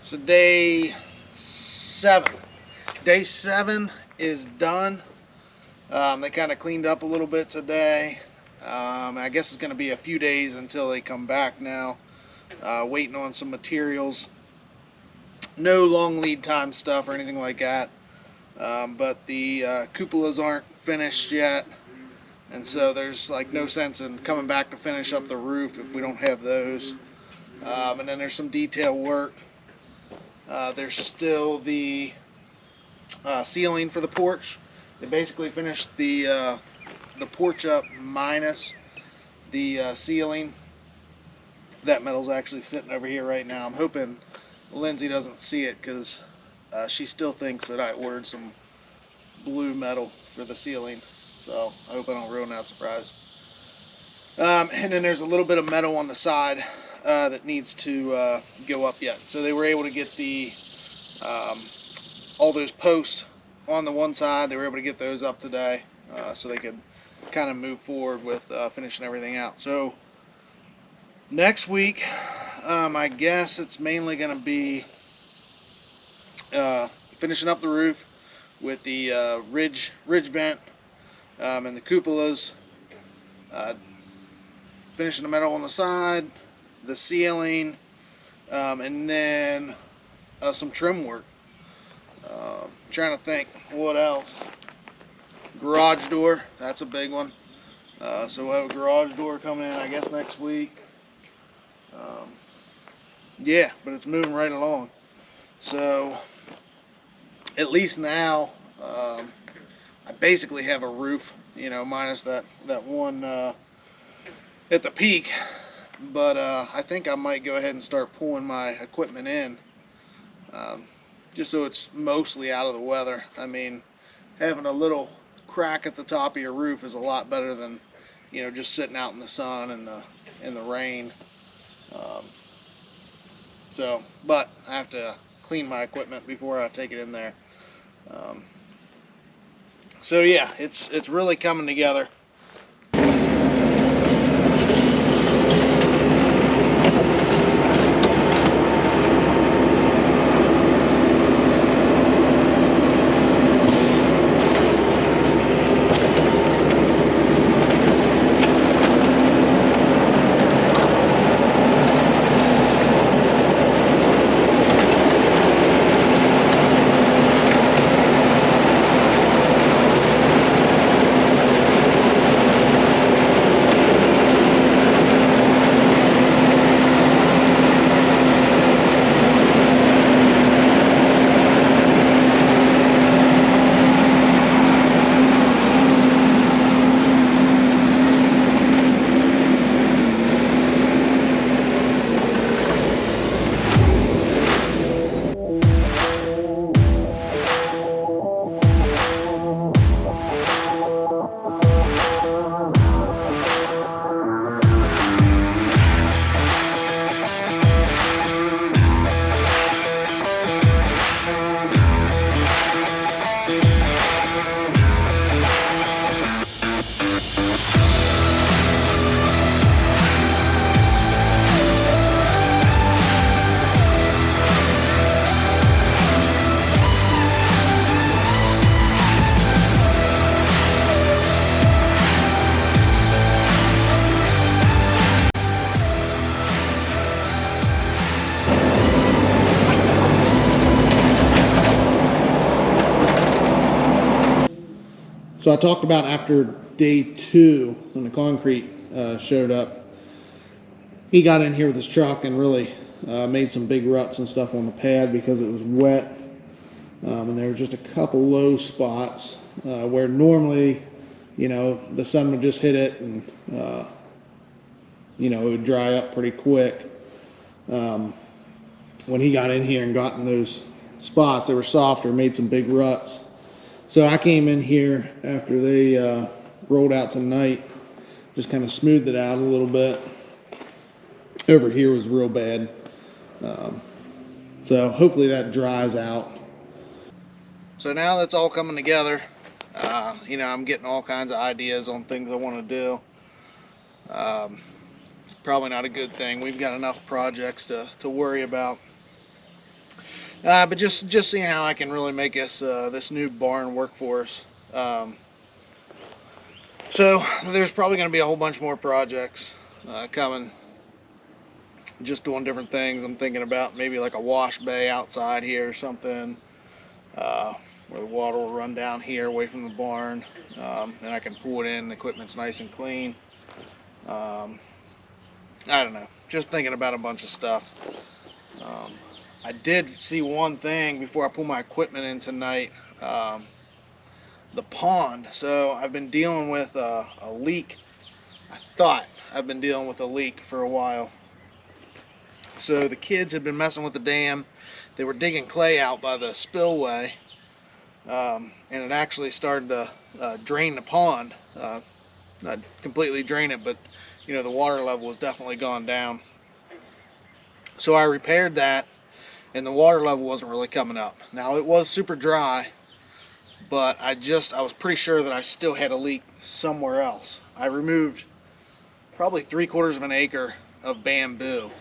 So day 7. Day 7 is done. They kind of cleaned up a little bit today. I guess it's going to be a few days until they come back now. Waiting on some materials. No long lead time stuff or anything like that. But the cupolas aren't finished yet. And so there's like no sense in coming back to finish up the roof if we don't have those. And then there's some detail work. There's still the ceiling for the porch. They basically finished the porch up minus the ceiling. That metal's actually sitting over here right now. I'm hoping Lindsey doesn't see it because she still thinks that I ordered some blue metal for the ceiling. So I hope I don't ruin that surprise. And then there's a little bit of metal on the side that needs to go up yet. So they were able to get the all those posts on the one side. They were able to get those up today, so they could kind of move forward with finishing everything out. So next week, I guess it's mainly going to be finishing up the roof with the ridge vent and the cupolas, finishing the metal on the side, the ceiling, and then some trim work. Trying to think what else. Garage door, that's a big one. So we'll have a garage door coming in, I guess, next week. Yeah, but it's moving right along. So at least now I basically have a roof, minus that one at the peak. But I think I might go ahead and start pulling my equipment in, just so it's mostly out of the weather. I mean, having a little crack at the top of your roof is a lot better than, just sitting out in the sun and the rain. But I have to clean my equipment before I take it in there. So yeah, it's really coming together. So I talked about after day 2, when the concrete showed up, he got in here with his truck and really made some big ruts and stuff on the pad because it was wet. And there were just a couple low spots where normally, the sun would just hit it and, it would dry up pretty quick. When he got in here and got in those spots, they were softer, made some big ruts. So I came in here after they rolled out tonight, just kind of smoothed it out a little bit. Over here was real bad. So hopefully that dries out. So now that's all coming together. I'm getting all kinds of ideas on things I want to do. Probably not a good thing. We've got enough projects to worry about. But just seeing how I can really make this new barn work for us. So there's probably going to be a whole bunch more projects coming, just doing different things. I'm thinking about maybe like a wash bay outside here or something, where the water will run down here away from the barn, and I can pull it in. The equipment's nice and clean. Um, I don't know. Just thinking about a bunch of stuff. I did see one thing before I pull my equipment in tonight. The pond. So I've been dealing with a leak. I thought I've been dealing with a leak for a while. So the kids had been messing with the dam. They were digging clay out by the spillway, and it actually started to drain the pond. Not completely drain it, but the water level was definitely gone down. So I repaired that, and the water level wasn't really coming up. Now it was super dry, but I was pretty sure that I still had a leak somewhere else. I removed probably 3/4 of an acre of bamboo,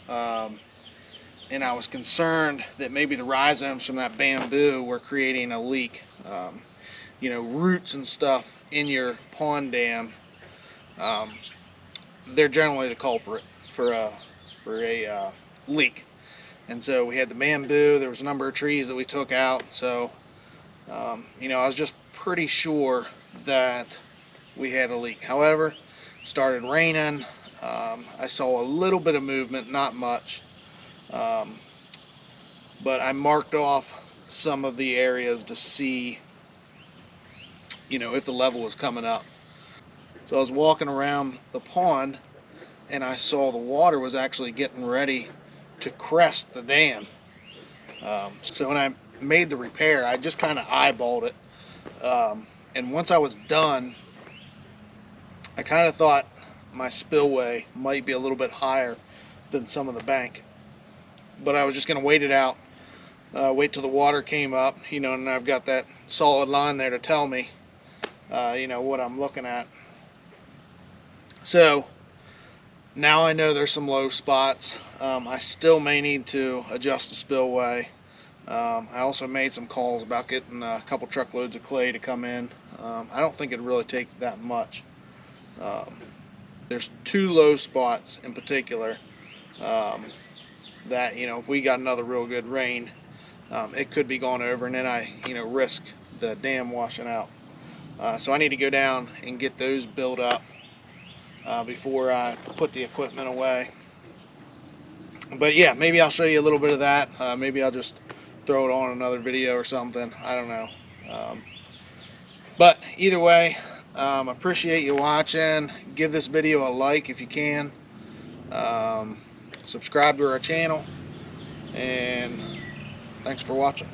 and I was concerned that maybe the rhizomes from that bamboo were creating a leak. Roots and stuff in your pond dam, they're generally the culprit for a leak. And so we had the bamboo. There was a number of trees that we took out. So I was just pretty sure that we had a leak. However, it started raining. I saw a little bit of movement, not much, but I marked off some of the areas to see if the level was coming up. So I was walking around the pond, and I saw the water was actually getting ready to crest the dam. So when I made the repair, I just kind of eyeballed it, and once I was done, I kind of thought my spillway might be a little bit higher than some of the bank, but I was just going to wait it out, wait till the water came up, and I've got that solid line there to tell me what I'm looking at. So now I know there's some low spots. I still may need to adjust the spillway. I also made some calls about getting a couple truckloads of clay to come in. I don't think it'd really take that much. There's 2 low spots in particular, that if we got another real good rain, it could be going over, and then I risk the dam washing out. So I need to go down and get those built up before I put the equipment away. But yeah, maybe I'll show you a little bit of that. Maybe I'll just throw it on another video or something. I don't know. But either way, appreciate you watching. Give this video a like if you can. Subscribe to our channel, and thanks for watching.